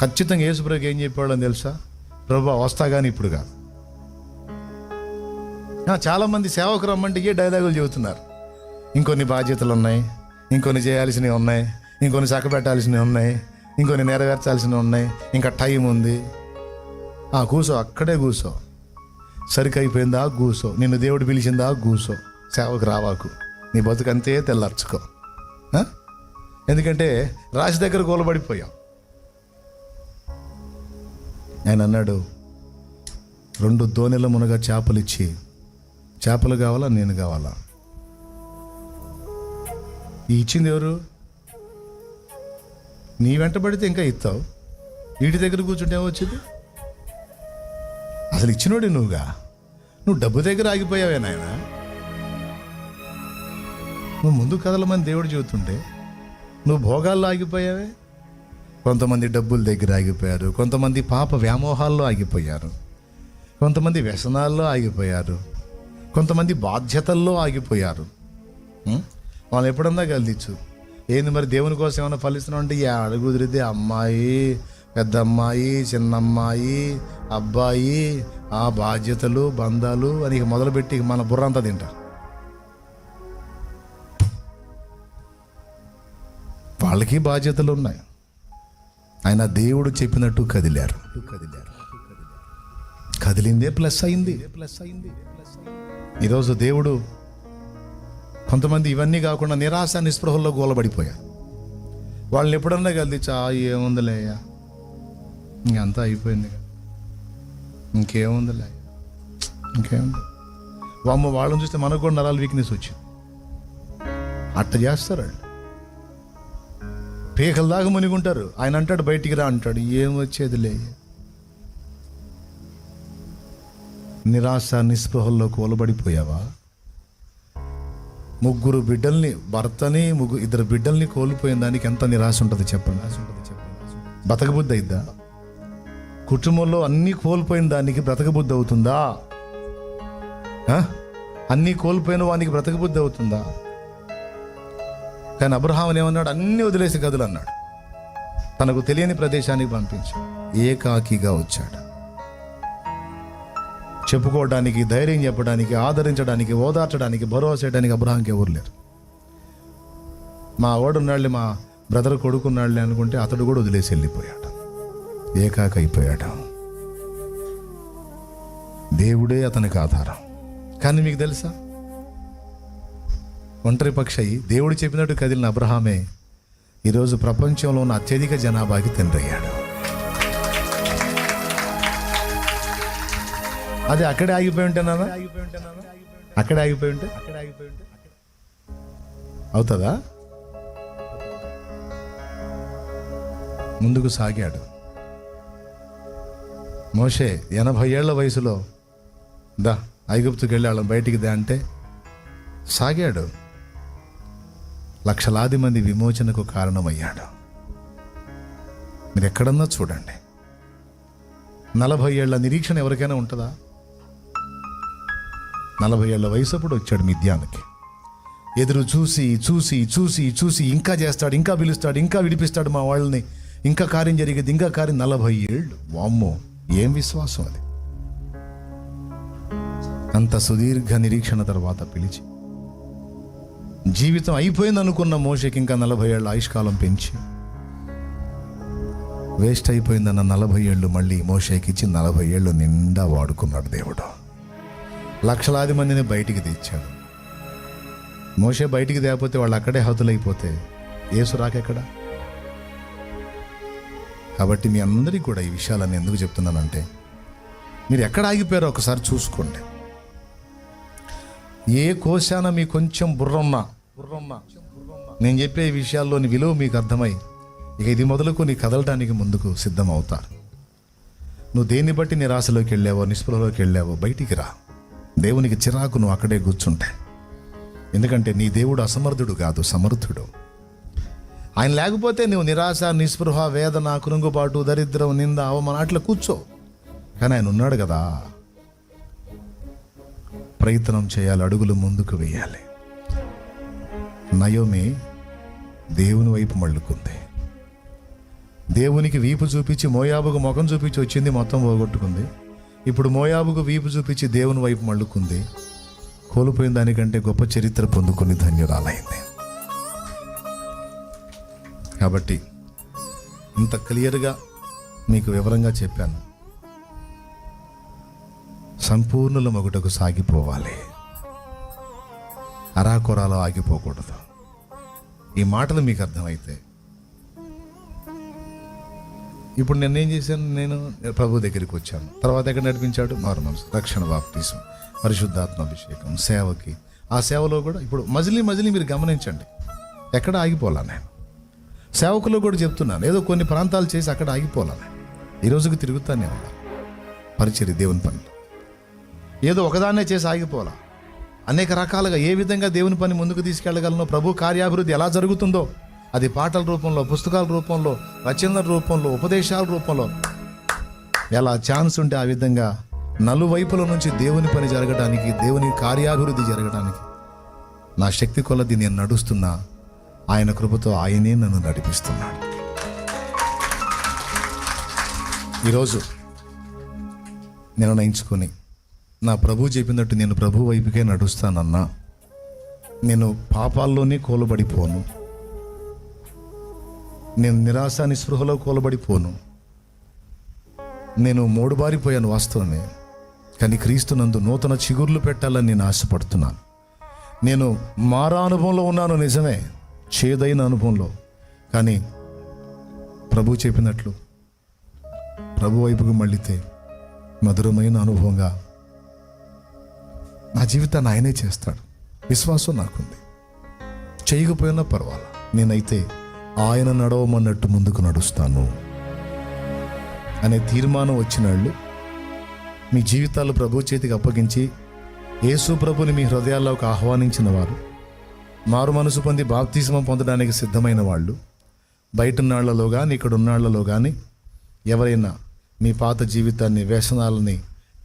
ఖచ్చితంగా యేసుప్రభుకి ఏం చెప్పాడని తెలుసా? ప్రభువా వస్తా కానీ ఇప్పుడు కాదు. చాలామంది సేవకు రమ్మంటే ఏ డైలాగులు చెబుతున్నారు. ఇంకొన్ని బాధ్యతలు ఉన్నాయి, ఇంకొన్ని చేయాల్సినవి ఉన్నాయి, ఇంకొన్ని చక్కబెట్టాల్సినవి ఉన్నాయి, ఇంకొన్ని నెరవేర్చాల్సినవి ఉన్నాయి, ఇంకా టైం ఉంది. కూసో, అక్కడే కూసో. సరికైపోయిందా కూసో. నిన్ను దేవుడు పిలిచిందా కూసో. సేవకు రావాకు, నీ బతుకంతే తెల్లార్చుకో. ఎందుకంటే రాశి దగ్గర కూలబడిపోయాం. ఆయన అన్నాడు, 2 దోణెల మునగ చేపలు ఇచ్చి, చేపలు కావాలా నేను కావాలా? ఈ ఇచ్చింది ఎవరు? నీ వెంట పడితే ఇంకా ఇస్తావు, వీటి దగ్గర కూర్చుంటే ఏమొచ్చింది? అసలు ఇచ్చినోడి నువ్వు డబ్బు దగ్గర ఆగిపోయావే నాయన. నువ్వు ముందు కదలమని దేవుడు చెబుతుంటే నువ్వు భోగాల్లో ఆగిపోయావే. కొంతమంది డబ్బుల దగ్గర ఆగిపోయారు, కొంతమంది పాప వ్యామోహాల్లో ఆగిపోయారు, కొంతమంది వ్యసనాల్లో ఆగిపోయారు, కొంతమంది బాధ్యతల్లో ఆగిపోయారు. వాళ్ళు ఎప్పుడన్నా గెలిచు ఏంది మరి దేవుని కోసం ఏమైనా ఫలిస్తున్నావు అంటే అడుగుదిరితే అమ్మాయి, పెద్ద అమ్మాయి, చిన్న అమ్మాయి, అబ్బాయి, ఆ బాధ్యతలు, బంధాలు అని మొదలుపెట్టి మన బుర్ర అంతా తింటారు. వాళ్ళకి బాధ్యతలు ఉన్నాయి. ఆయన దేవుడు చెప్పినట్టు కదిలారు. కదిలిందే ప్లస్ అయింది. ఈరోజు దేవుడు కొంతమంది ఇవన్నీ కాకుండా నిరాశ నిస్పృహల్లో గోలబడిపోయారు. వాళ్ళని ఎప్పుడన్నా కలిదిచ్చా ఏముందిలేయ్యా, ఇంకంతా అయిపోయింది, ఇంకేముందిలే, ఇంకేముంది. వాళ్ళని చూస్తే మనకు కూడా నరాలు వీక్నెస్ వచ్చింది. అట్ట చేస్తారు వాళ్ళు. పీకల దాకా మునిగుంటారు. ఆయన అంటాడు బయటికి రా అంటాడు, ఏం వచ్చేదిలే. నిరాశ నిస్పృహల్లో కూలబడిపోయావా? 3 బిడ్డల్ని, భర్తని, 2 బిడ్డల్ని కోల్పోయిన దానికి ఎంత నిరాశ ఉంటుంది చెప్పండి. బ్రతకబుద్ధి అయిద్దా? కుటుంబంలో అన్నీ కోల్పోయిన దానికి బ్రతకబుద్ధి అవుతుందా? అన్నీ కోల్పోయిన వానికి బ్రతకబుద్ధి అవుతుందా? కానీ అబ్రహాముని ఏమన్నాడు? అన్నీ వదిలేసి కదులు అన్నాడు. తనకు తెలియని ప్రదేశానికి పంపించాడు. ఏకాకిగా వచ్చాడు. చెప్పుకోవడానికి, ధైర్యం చెప్పడానికి, ఆదరించడానికి, ఓదార్చడానికి, భరోసా చేయడానికి అబ్రహాంకి ఎవరు లేరు. మా వాడున్నాళ్ళే, మా బ్రదర్ కొడుకున్నాళ్ళే అనుకుంటే అతడు కూడా వదిలేసి వెళ్ళిపోయాడు. ఏకాక అయిపోయాడు. దేవుడే అతనికి ఆధారం. కానీ మీకు తెలుసా, ఒంటరి పక్షి అయి దేవుడు చెప్పినట్టు కదిలిన అబ్రహామే ఈరోజు ప్రపంచంలో ఉన్న అత్యధిక జనాభాకి తండ్రి అయ్యాడు. అది అక్కడే ఆగిపోయి ఉంటేనా? అక్కడే ఆగిపోయి ఉంటే అవుతుందా? ముందుకు సాగాడు. మోషే 80 ఏళ్ల వయసులో ఐగుప్తుకి వెళ్ళి వాళ్ళని బయటికి అంటే సాగాడు. లక్షలాది మంది విమోచనకు కారణమయ్యాడు. మీరు ఎక్కడన్నా చూడండి, 40 ఏళ్ల నిరీక్షణ ఎవరికైనా ఉంటుందా? 40 ఏళ్ల వయసప్పుడు వచ్చాడు మిద్యానికి. ఎదురు చూసి చూసి చూసి చూసి ఇంకా చేస్తాడు, ఇంకా పిలుస్తాడు, ఇంకా విడిపిస్తాడు మా వాళ్ళని, ఇంకా కార్యం జరిగేది, ఇంకా కార్యం. 40 ఏళ్ళు. వామ్మో, ఏం విశ్వాసం అది! అంత సుదీర్ఘ నిరీక్షణ తర్వాత పిలిచి జీవితం అయిపోయింది అనుకున్న మోషేకి ఇంకా 40 ఏళ్ళ ఆయుష్కాలం పెంచి వేస్ట్ అయిపోయిందన్న 40 ఏళ్ళు మళ్ళీ మోషేకి ఇచ్చి 40 ఏళ్ళు నిండా వాడుకున్నాడు దేవుడు. లక్షలాది మందిని బయటికి తెచ్చాడు. మోషే బయటికి తేకపోతే వాళ్ళు అక్కడే హతులైపోతే యేసు రాకెక్కడ? కాబట్టి మీ అందరికీ కూడా ఈ విషయాలన్నీ ఎందుకు చెప్తున్నానంటే, మీరు ఎక్కడ ఆగిపోయారో ఒకసారి చూసుకోండి. ఏ కోశాన మీ కొంచెం బుర్రన్నా నేను చెప్పే ఈ విషయాల్లోని విలువ మీకు అర్థమై ఇక ఇది మొదలుకొని కదలడానికి ముందుకు సిద్ధం అవుతారు. నువ్వు దేన్ని బట్టి నిరాశలోకి వెళ్ళావో, నిస్పృహలోకి వెళ్ళావో బయటికి రా. దేవునికి చిరాకు నువ్వు అక్కడే కూర్చుంటే. ఎందుకంటే నీ దేవుడు అసమర్థుడు కాదు, సమర్థుడు. ఆయన లేకపోతే నువ్వు నిరాశ, నిస్పృహ, వేదన, కృంగుబాటు, దరిద్రం, నింద, అవమానం అట్లా కూర్చో. కానీ ఆయన ఉన్నాడు కదా. ప్రయత్నం చేయాలి, అడుగులు ముందుకు వేయాలి. నయోమి దేవుని వైపు మళ్ళుకుంది. దేవునికి వీపు చూపించి మోయాబుకు ముఖం చూపించి వచ్చింది, మొత్తం పోగొట్టుకుంది. ఇప్పుడు మోయాబుకు వీపు చూపించి దేవుని వైపు మళ్ళుకుంది. కోల్పోయిన దానికంటే గొప్ప చరిత్ర పొందుకుని ధన్యురాలైంది. కాబట్టి ఇంత క్లియర్గా మీకు వివరంగా చెప్పాను. సంపూర్ణుల మొగుటకు సాగిపోవాలి, అరాకొరాలో ఆగిపోకూడదు. ఈ మాటలు మీకు అర్థమైతే ఇప్పుడు నేను ఏం చేశాను? నేను ప్రభు దగ్గరికి వచ్చాను. తర్వాత ఎక్కడ నడిపించాడు? మారు మనసు, రక్షణ, బాప్టిజం, పరిశుద్ధాత్మాభిషేకం, సేవకి. ఆ సేవలో కూడా ఇప్పుడు మజిలీ మీరు గమనించండి, ఎక్కడ ఆగిపోలా నేను. సేవకులు కూడా చెప్తున్నాను, ఏదో కొన్ని ప్రాంతాలు చేసి అక్కడ ఆగిపోలా నేను. ఈ రోజుకి తిరుగుతానే ఉన్నా పరిచర్య, దేవుని పనులు. ఏదో ఒకదాన్నే చేసి ఆగిపోలా. అనేక రకాలుగా ఏ విధంగా దేవుని పని ముందుకు తీసుకెళ్ళగలనో, ప్రభు కార్యాభివృద్ధి ఎలా జరుగుతుందో, అది పాటల రూపంలో, పుస్తకాల రూపంలో, రచనల రూపంలో, ఉపదేశాల రూపంలో, ఎలా ఛాన్స్ ఉంటే ఆ విధంగా నలువైపుల నుంచి దేవుని పని జరగడానికి, దేవుని కార్యాభివృద్ధి జరగడానికి నా శక్తి కొలది నేను నడుస్తున్నా. ఆయన కృపతో ఆయనే నన్ను నడిపిస్తున్నాడు. ఈరోజు నిర్ణయించుకొని నా ప్రభు చెప్పినట్టు నేను ప్రభు వైపుకే నడుస్తానన్నా, నేను పాపాల్లోనే కూలబడిపోను, నేను నిరాశ నిస్పృహలో కూలబడిపోను. నేను మోడుబారిపోయాను వాస్తవమే, కానీ క్రీస్తునందు నూతన చిగుర్లు పెట్టాలని నేను ఆశపడుతున్నాను. నేను మారా అనుభవంలో ఉన్నాను నిజమే, చేదైన అనుభవంలో, కానీ ప్రభు చెప్పినట్లు ప్రభు వైపుకు మళ్ళితే మధురమైన అనుభవంగా నా జీవితాన్ని ఆయనే చేస్తాడు. విశ్వాసం నాకుంది. చేయకపోయినా పర్వాలా, నేనైతే ఆయన నడవమన్నట్టు ముందుకు నడుస్తాను అనే తీర్మానం వచ్చిన వాళ్ళు మీ జీవితాలు ప్రభు చేతికి అప్పగించి యేసు ప్రభుని మీ హృదయాల్లోకి ఆహ్వానించిన వారు, మారు మనసు పొంది బాప్తిస్మం పొందడానికి సిద్ధమైన వాళ్ళు, బయటన్నాళ్లలో కానీ ఇక్కడ ఉన్నాళ్లలో కానీ ఎవరైనా మీ పాత జీవితాన్ని, వ్యసనాలని,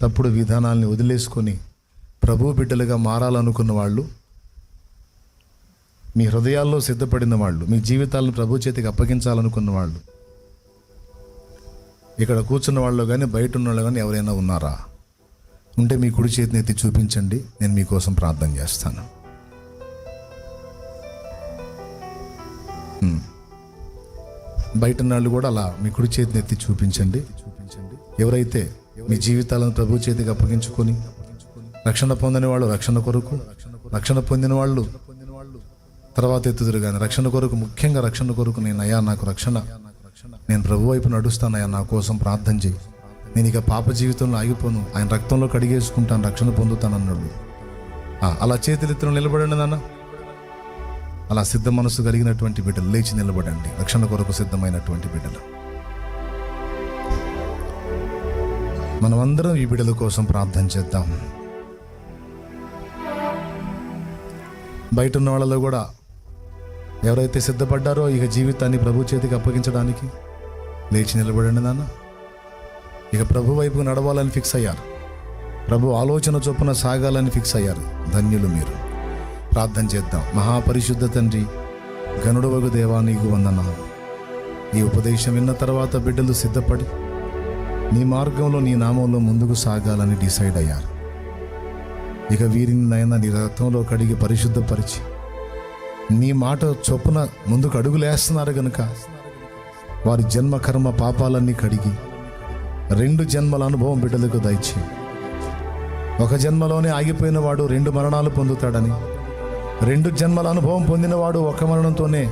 తప్పుడు విధానాలని వదిలేసుకొని ప్రభు బిడ్డలుగా మారాలనుకున్న వాళ్ళు, మీ హృదయాల్లో సిద్ధపడిన వాళ్ళు, మీ జీవితాలను ప్రభు చేతికి అప్పగించాలనుకున్న వాళ్ళు, ఇక్కడ కూర్చున్న వాళ్ళు కానీ బయట ఉన్న వాళ్ళు కానీ ఎవరైనా ఉన్నారా? ఉంటే మీ కుడి చేతిని ఎత్తి చూపించండి, నేను మీకోసం ప్రార్థన చేస్తాను. బయట వాళ్ళు కూడా అలా మీ కుడి చేతిని ఎత్తి చూపించండి. ఎవరైతే మీ జీవితాలను ప్రభు చేతికి అప్పగించుకొని రక్షణ పొందని వాళ్ళు రక్షణ కొరకు, రక్షణ పొందిన వాళ్ళు తర్వాత ఎత్తుదురు కానీ రక్షణ కొరకు, ముఖ్యంగా రక్షణ కొరకు, నేను నాకు రక్షణ, నేను ప్రభు వైపు నడుస్తానయ్యా, నా కోసం ప్రార్థన చేయి, నేను ఇక పాప జీవితంలో ఆగిపోను, ఆయన రక్తంలో కడిగేసుకుంటాను, రక్షణ పొందుతాను అన్నాడు. అలా చేతులెత్తున నిలబడండి నాన్న. అలా సిద్ధ మనసు కలిగినటువంటి బిడ్డలు లేచి నిలబడండి, రక్షణ కొరకు సిద్ధమైనటువంటి బిడ్డలు. మనమందరం ఈ బిడ్డల కోసం ప్రార్థన చేద్దాం. బయట ఉన్న వాళ్ళలో కూడా ఎవరైతే సిద్ధపడ్డారో ఇక జీవితాన్ని ప్రభు చేతికి అప్పగించడానికి లేచి నిలబడండి నాన్న. ఇక ప్రభు వైపు నడవాలని ఫిక్స్ అయ్యారు, ప్రభు ఆలోచన చొప్పున సాగాలని ఫిక్స్ అయ్యారు. ధన్యులు మీరు. ప్రార్థన చేద్దాం. మహాపరిశుద్ధ తండ్రి, గనుడవగు దేవా, నీకు వందనాలు. ఈ ఉపదేశం విన్న తర్వాత బిడ్డలు సిద్ధపడి నీ మార్గంలో, నీ నామంలో ముందుకు సాగాలని డిసైడ్ అయ్యారు. ఇక వీరిని నాయన నీ రక్తంలో కడిగి పరిశుద్ధపరిచి నీ మాట చొప్పున ముందుకు అడుగులేస్తున్నారు గనుక వారి జన్మ కర్మ పాపాలన్నీ కడిగి 2 జన్మల అనుభవం బిడ్డలకు దయచి, ఒక జన్మలోనే ఆగిపోయిన వాడు 2 మరణాలు పొందుతాడని, 2 జన్మల అనుభవం పొందినవాడు 1 మరణంతోనే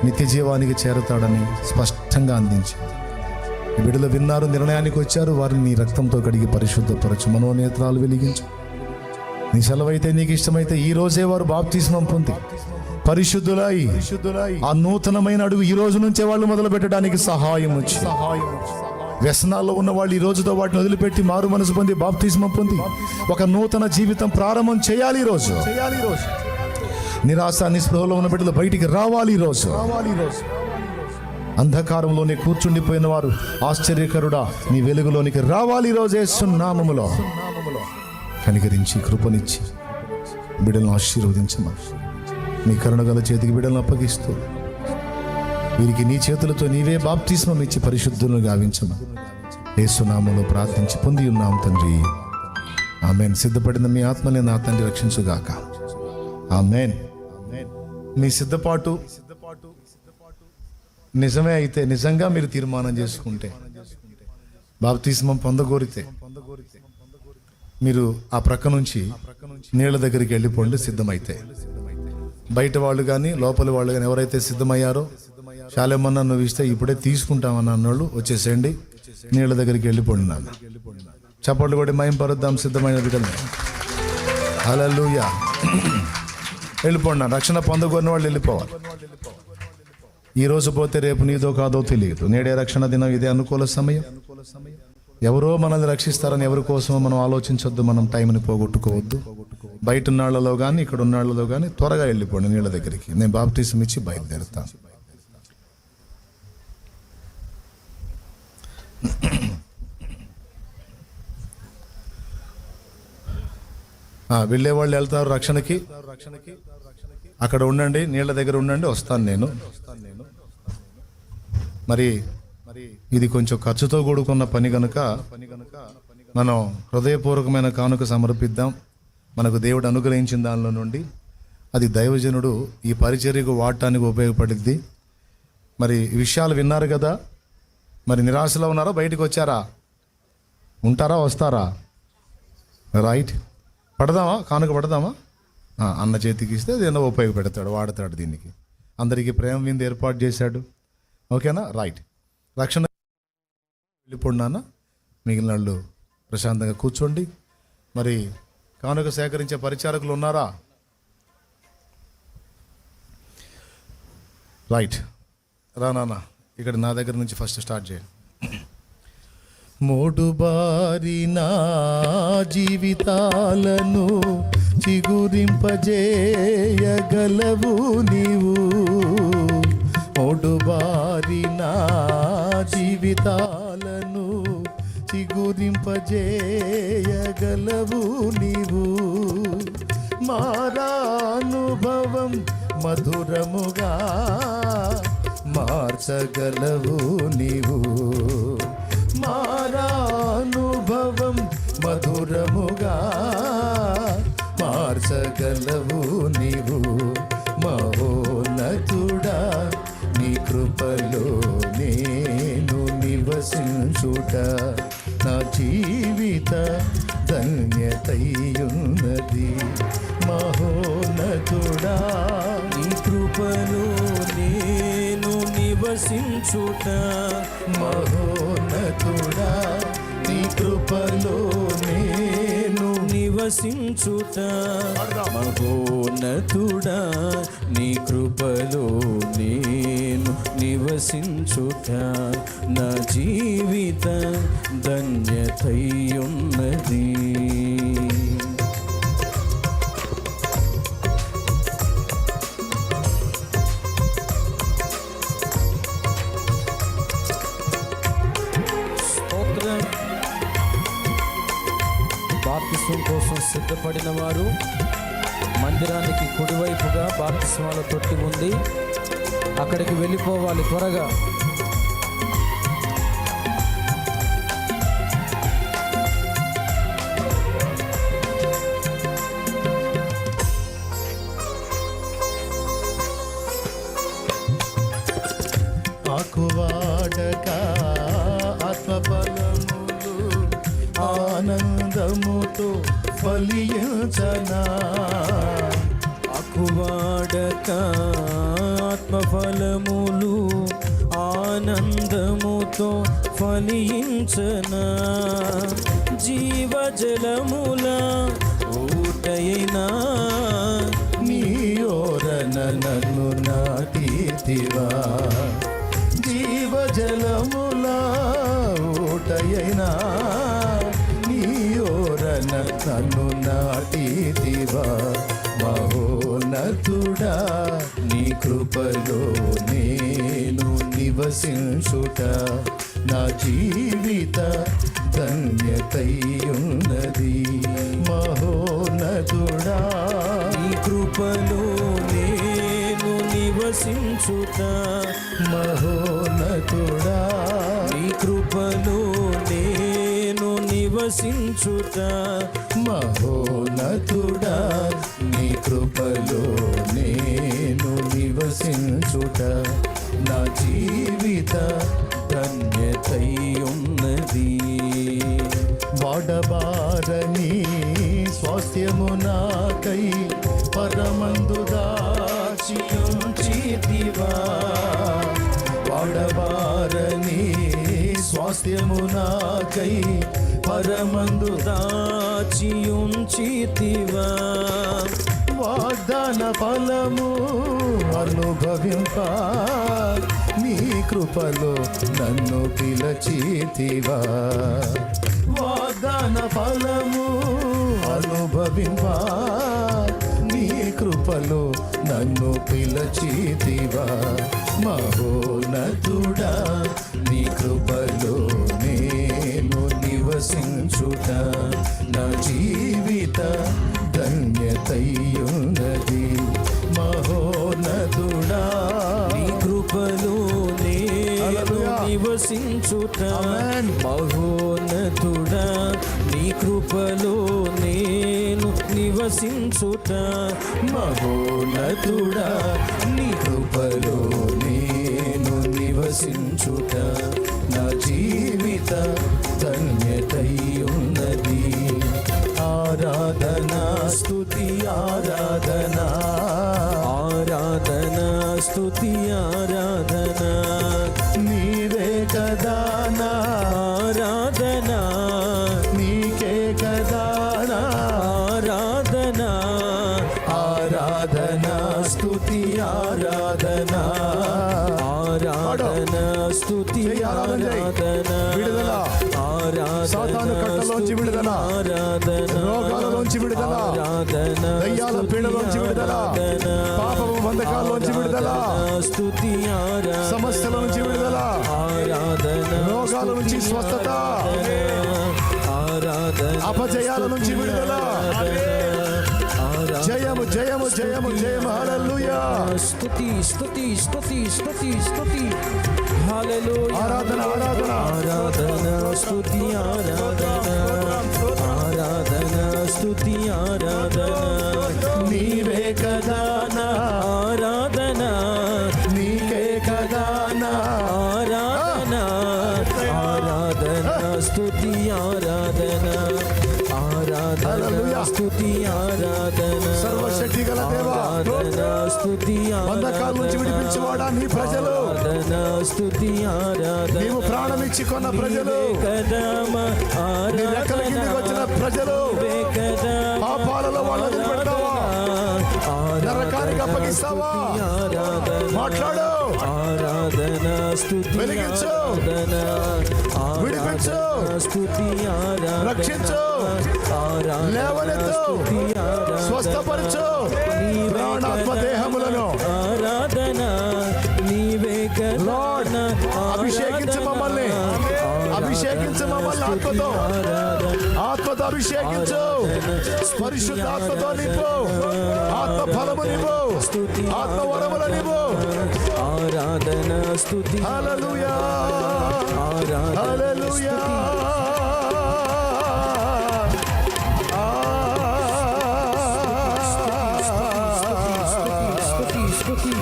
నిత్య జీవానికి చేరుతాడని స్పష్టంగా అందించి ఈ బిడ్డలు విన్నారు, నిర్ణయానికి వచ్చారు. వారిని నీ రక్తంతో కడిగి పరిశుద్ధపరచు, మనోనేత్రాలు వెలిగించు. నీ సెలవైతే, నీకు ఇష్టమైతే ఈ రోజే వారు బాప్తిస్మం పొంది పరిశుద్ధులై ఆ నూతనమైన అడుగు ఈ రోజు నుంచే వాళ్ళు మొదలు పెట్టడానికి సహాయం వచ్చి, వ్యసనాల్లో ఉన్న వాళ్ళు ఈ రోజుతో వాటిని వదిలిపెట్టి మారు మనసు పొంది బాప్తిస్మం పొంది ఒక నూతన జీవితం ప్రారంభం చేయాలి. ఈ రోజు నిరాశ నిస్పృహలో ఉన్న బిడ్డలు బయటికి రావాలి. ఈ రోజు అంధకారంలోనే కూర్చుండిపోయిన వారు ఆశ్చర్యకరుడా నీ వెలుగులోనికి రావాలి. ఈ రోజు యేసు నామములో కనికరించి కృపనిచ్చి బిడ్డలను ఆశీర్వదించమా. నీ కరుణగల చేతికి బిడ్డలను అప్పగిస్తూ వీరికి నీ చేతులతో నీవే బాప్తిస్మం ఇచ్చి పరిశుద్ధులను గావించమా. యేసు నామములో ప్రార్థించి పొంది ఉన్నాం తండ్రి. ఆమేన్. సిద్ధపడిన మీ ఆత్మని నా తండ్రి రక్షించుగాక. ఆమేన్. మీ సిద్ధపాటు నిజమే అయితే, నిజంగా మీరు తీర్మానం చేసుకుంటే, బాప్తిస్మం పొందగోరితే మీరు ఆ ప్రక్క నుంచి నీళ్ళ దగ్గరికి వెళ్ళిపోండి. సిద్ధమైతే బయట వాళ్ళు కానీ లోపలి వాళ్ళు కానీ ఎవరైతే సిద్ధమయ్యారో చాలా ఏమన్నా నువ్వు ఇస్తే ఇప్పుడే తీసుకుంటామన్న అన్నోళ్ళు వచ్చేసేయండి, నీళ్ళ దగ్గరికి వెళ్ళిపోండి. నాన్న చప్పట్లు కూడా మహింపరుద్దాం, సిద్ధమైనది కదా. హల్లెలూయా. వెళ్ళిపోండి. రక్షణ పొందగొన్న వాళ్ళు వెళ్ళిపోవాలి. ఈరోజు పోతే రేపు నీదో కాదో తెలియదు. నేడే రక్షణ దినం, ఇదే అనుకూల సమయం. ఎవరో మనల్ని రక్షిస్తారని ఎవరి కోసమో మనం ఆలోచించొద్దు. మనం టైంని పోగొట్టుకోవద్దు. బయట ఉన్నాళ్లలో కానీ ఇక్కడ ఉన్నాళ్లలో కానీ త్వరగా వెళ్ళిపోండి నీళ్ళ దగ్గరికి. నేను బాప్టిజం ఇచ్చి బయలుదేరుతాను. వెళ్ళేవాళ్ళు వెళ్తారు రక్షణకి. అక్కడ ఉండండి, నీళ్ళ దగ్గర ఉండండి, వస్తాను నేను. మరి ఇది కొంచెం ఖర్చుతో కూడుకున్న పని కనుక మనం హృదయపూర్వకమైన కానుక సమర్పిద్దాం. మనకు దేవుడు అనుగ్రహించిన దానిలో నుండి అది దైవజనుడు ఈ పరిచర్యకు వాడటానికి ఉపయోగపడుద్ది. మరి ఈ విషయాలు విన్నారు కదా. మరి నిరాశలో ఉన్నారా, బయటకు వచ్చారా, ఉంటారా, వస్తారా? రైట్. పడదామా, కానుక పడదామా? అన్న చేతికి ఇస్తే ఏదైనా ఉపయోగపెడతాడు, వాడతాడు. దీనికి అందరికీ ప్రేమ విందు ఏర్పాటు చేశాడు. ఓకేనా? రైట్. రక్షణ వెళ్ళిపోండి నాన్న. మిగిలిన వాళ్ళు ప్రశాంతంగా కూర్చోండి. మరి కానుక సేకరించే పరిచారకులు ఉన్నారా? రైట్. రా నాన్న, ఇక్కడ నా దగ్గర నుంచి ఫస్ట్ స్టార్ట్ చేయండి. మోడుబారిన జీవితాలను చిగురింపజేయగలవు నీవు. మోడుబారిన జీవితాలను చిగురింపజేయగలవు నీవు. మారానుభవం మధురముగా మార్చగలవు నీవు. మారానుభవం మధురముగా మార్చగలవు నీవు. మహోన్నతుడా, నీ కృపలో నేను నివసించుట నా జీవిత ధన్యతయున్నది. మహోన్నతుడా, నీ కృపలో నేను నివసించుట. మహోన్నతుడా, నీ కృపలో నేను నివసించుట. మహోన్నతుడా, నీ కృపలో నేను నివసించుట నా జీవిత ధన్యతయున్నది. బాప్తిస్మం కోసం సిద్ధపడిన వారు మందిరానికి కుడివైపుగా బాప్తిస్మాల తొట్టి ఉంది, అక్కడికి వెళ్ళిపోవాలి త్వరగా. ఆకువాడక ఆత్మఫలములు ఆనందముతో ఫలించనా. ఆకువాడక ఆత్మఫలములు ఆనందముతో ఫలించనా. జీవజలముల ఊటైనా నీ ఓరన నన్ను నాటితివా. జీవజలముల ఊటైనా నీ ఓరన నన్ను నాటితివా. మహోన్నతుడా, నీ కృపలో నేను నివసించుట నా జీవిత ధన్యతయున్నది. మహోన్నతుడా, నీ కృపలో నేను నివసించుట. మహోన్నతుడా, నీ కృపలో నేను నివసించుట. మహోన్నతుడా, నీ కృపలో నేను నివసించుట నా జీవిత ధన్యతయున్నది. వాడబారని స్వాస్థ్యము నాకై పరమందు దాచి ఉంచితివా. నిత్యము నాకై పరమందు దాచి ఉంచితివా వాగ్దాన ఫలము అనుభవింప నీ కృపలో నన్ను పిలచితివా వాగ్దాన ఫలము అనుభవింప నీ కృపలో నన్ను పిలచితివా మహోన్నతుడా నీ కృపలో నేను నివసించుట నా జీవిత ధన్యతయున్నది మహోన్నతుడా నీ కృపలో నేను నివసించుట మహోన్నతుడా నీ కృపలో నేను నివసించుట మహోన్నతుడా నీ కృపలో నేను నివసించుట నా జీవిత ధన్యతయున్నది ఆరాధనా స్తుతి ఆరాధనా ఆరాధన స్తుతి ఆరాధన నీవే కదా నా ఆరాధన నీకే కదా నా ఆరాధన ఆరాధనా స్తుతి ఆరాధనా ఆరాధన స్తుతి ఆరాధన విడుదల సాతాను కట్టలోంచి విడుదల రోగాలలోంచి విడుదల దయ్యాల పీడలోంచి విడుదల పాపము బంధకాలలోంచి విడుదల స్తుతి సమస్యల నుంచి విడుదల రోగాల నుంచి స్వస్థత అపజయాల నుంచి విడుదల జయము జయము జయము జయము హల్లెలూయా స్తుతి స్తుతి స్తుతి స్తుతి స్తుతి హల్లెలూయా ఆరాధన ఆరాధన ఆరాధన స్తుతి ఆరాధన ఆరాధన స్తుతి ఆరాధన నీవే కదా నా ఆరాధన నీకే కదా నా ఆరాధన ఆరాధన స్తుతి ఆరాధన ఆరాధన హల్లెలూయా. స్తుతి ఆరాధన సర్వశక్తి గల దేవా ఆరాధన స్తుతి బంధకాల నుంచి విడిపించేవాడా నీ ప్రజలు ఆరాధన స్తుతి ఆరాధన నీవు ప్రాణం ఇచ్చి కొన్న ప్రజలు కదమ నీ రెక్కల కిందకి వచ్చిన ప్రజలు పాపాలలో వాళ్ళని పెడతావా నరకానికి అప్పగిస్తావా మాట్లాడు ఆరాధన స్తుతి వెలిగించు విడిపించు స్తుతి ఆరాధన రక్షించు లేవనెత్తు స్వస్థపరచు ప్రాణాత్మ దేహములను ఆరాధన నీవే లార్డ్ అభిషేకించు మమ్మల్ని అభిషేకించు మమ్మల్ని ఆత్మతో ఆత్మతో అభిషేకించు పరిశుద్ధ ఆత్మతో నింపు ఆత్మ ఫలము నింపు ఆత్మ వరముల నింపు ఆరాధన స్తుతి హల్లెలూయా ఆరాధన హల్లెలూయా స్తుతి స్తుతి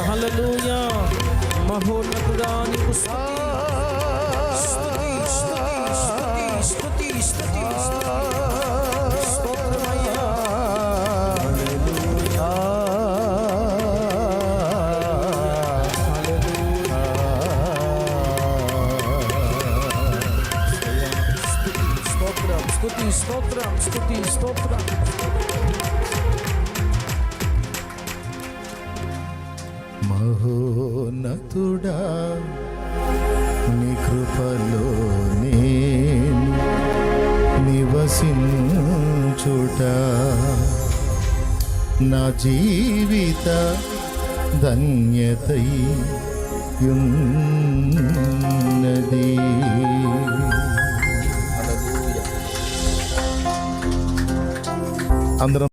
హల్లెలూయా మహోన్నతుడా నీకు స్తుతి స్తుతి స్తుతి స్తోత్రమయ్యా స్తుతి స్తోత్రం స్తుతి స్తోత్రం మహోన్నతుడా నీ కృపలో నేను నివసించుట నా జీవిత ధన్యతై యున్నది అందరం